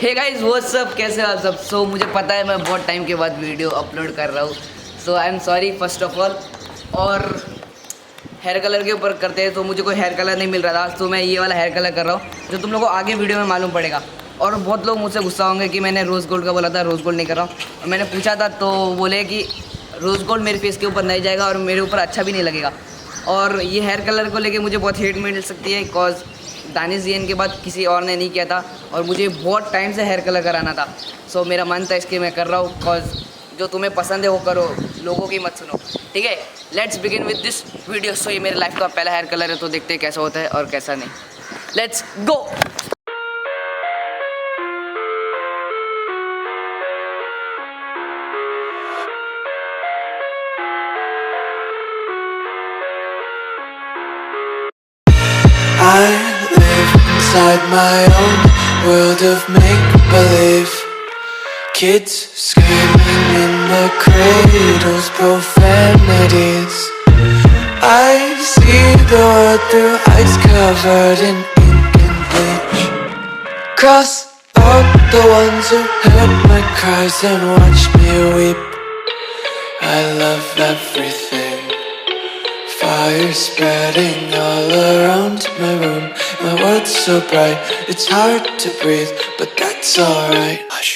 Hey guys what's up, कैसे हो आप सब। सो मुझे पता है मैं बहुत टाइम के बाद वीडियो अपलोड कर रहा हूँ, so I am sorry first of all. और हेयर कलर के ऊपर करते हैं तो मुझे कोई हेयर कलर नहीं मिल रहा था, तो मैं ये वाला हेयर कलर कर रहा हूँ जो तुम लोगों को आगे वीडियो में मालूम पड़ेगा। और बहुत लोग मुझसे गुस्सा होंगे कि मैंने रोज़ गोल्ड का बोला था, रोज़ गोल्ड नहीं कर रहा हूँ। और मैंने पूछा था तो बोले कि रोज़ गोल्ड मेरे फेस के ऊपर नहीं जाएगा और मेरे ऊपर अच्छा भी नहीं लगेगा। और ये हेयर कलर को लेके मुझे बहुत हेट मिल सकती है, बिकॉज दानिश ज़ेन के बाद किसी और ने नहीं किया था और मुझे बहुत टाइम से हेयर कलर कराना था। सो मेरा मन था इसके मैं कर रहा हूँ, बिकॉज जो तुम्हें पसंद है वो करो, लोगों की मत सुनो, ठीक है। Let's begin with this video. So ये मेरे लाइफ का पहला हेयर कलर है, तो देखते हैं कैसा होता है और कैसा नहीं। Let's go. I live inside my own world of make-believe. Kids screaming in the cradles, profanities. I see the world through eyes covered in ink and bleach. Cross out the ones who heard my cries and watched me weep. I love everything. Fire spreading all around my room. My world's so bright, it's hard to breathe, but that's alright. Hush.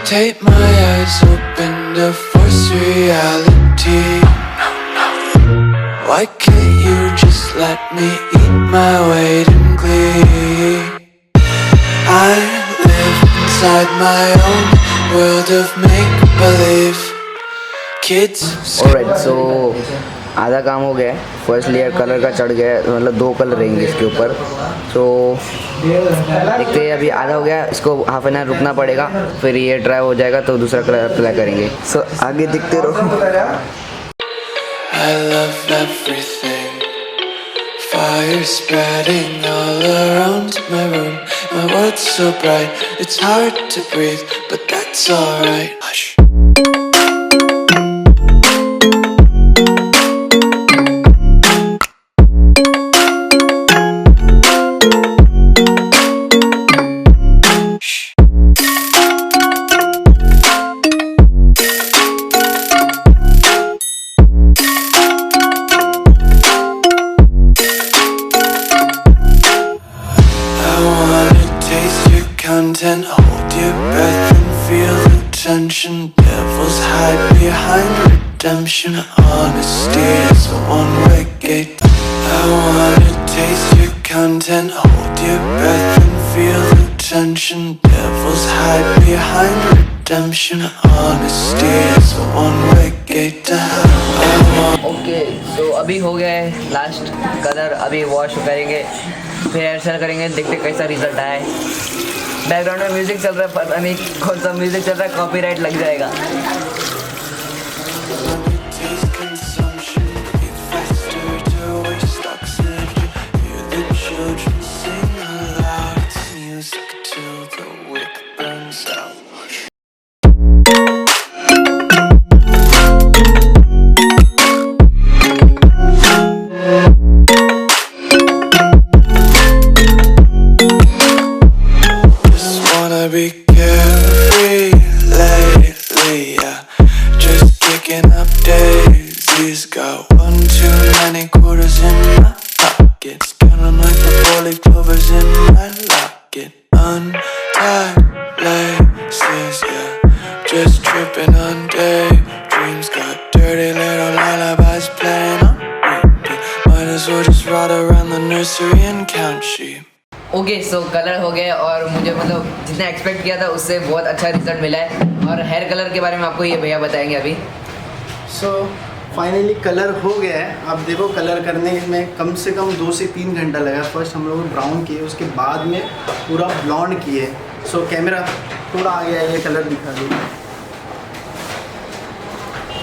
Take my eyes open to force reality. Why can't you just let me eat my weight in glee? I live inside my own world of make-believe. Kids. Alright, so आधा काम हो गया है। First layer colour का चढ़ गया है, मतलब 2 कलर रहेंगे इसके ऊपर। सो देखते हैं, अभी आधा हो गया, इसको हाफ एन आवर रुकना पड़ेगा, फिर ये ड्राई हो जाएगा तो दूसरा कलर अप्लाई करेंगे। सो आगे दिखते रहो। I love everything. Fire spreading all around my room. My world's so bright, it's hard to breathe, but that's alright. Hush. Content, hold your breath and feel the tension. Devils hide behind redemption. Honesty is a one-way gate. I wanna taste your content, hold your breath and feel the tension. Devils hide behind redemption. Honesty is a one-way gate to hell. Okay, so अभी हो गया है last colour, अभी wash करेंगे, फिर hair style करेंगे, देखते कैसा रिजल्ट आया है। बैकग्राउंड में म्यूजिक चल रहा है, पता नहीं कौन सा म्यूजिक चल रहा है, कॉपीराइट लग जाएगा। Be carefree lately, yeah. Just kicking up daisies. Got one too many quarters in my pockets. Count 'em like the 4-leaf clovers in my locket. Untied laces, yeah. Just tripping on daydreams. Got dirty little lullabies playing on repeat. Might as well just ride around the nursery and count sheep. Okay, so colour हो गए और मुझे मतलब जितना expect किया था उससे बहुत अच्छा रिजल्ट मिला है। और हेयर कलर के बारे में आपको ये भैया बताएंगे अभी। सो फाइनली कलर हो गया है। अब देखो, कलर करने में कम से कम 2 से 3 घंटा लगा। फर्स्ट हम लोग ब्राउन किए, उसके बाद में पूरा ब्लॉन्ड किए। सो कैमरा थोड़ा आ गया, ये कलर दिखा दो।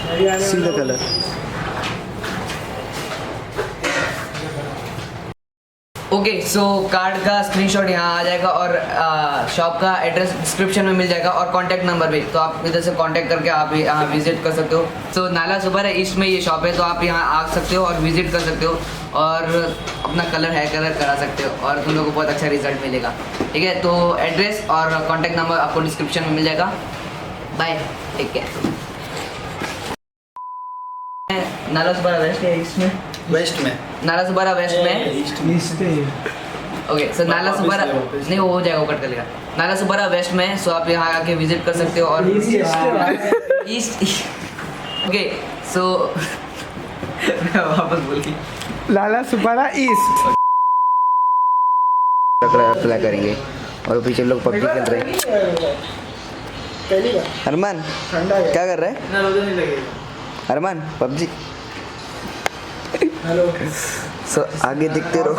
See the colour. Okay, so card का स्क्रीनशॉट यहाँ आ जाएगा और शॉप का एड्रेस डिस्क्रिप्शन में मिल जाएगा और कॉन्टैक्ट नंबर भी, तो आप इधर से कॉन्टैक्ट करके आप यहाँ विजिट कर सकते हो। सो नालासोपारा ईस्ट में ये शॉप है, तो आप यहाँ आ सकते हो और विजिट कर सकते हो और अपना हेयर कलर करा सकते हो और तुम लोगों को बहुत अच्छा रिजल्ट मिलेगा। ठीक है, तो एड्रेस और कॉन्टैक्ट नंबर आपको डिस्क्रिप्शन में मिल जाएगा। Bye, take care. Nalasopara west है इसमें, वेस्ट में, नालासोपारा वेस्ट में। ओके, सो नालासोपारा नहीं, वो हो जाएगा, वो कट कर लेगा। नालासोपारा वेस्ट में, सो आप यहाँ आके विजिट कर सकते हो और ईस्ट। ओके, सो वापस बोल के नालासोपारा ईस्ट अप्लाई करेंगे और पीछे लोग पबजी खेल रहे हैं। अरमान क्या कर रहे हैं? अरमान पबजी। सो आगे देखते रहो।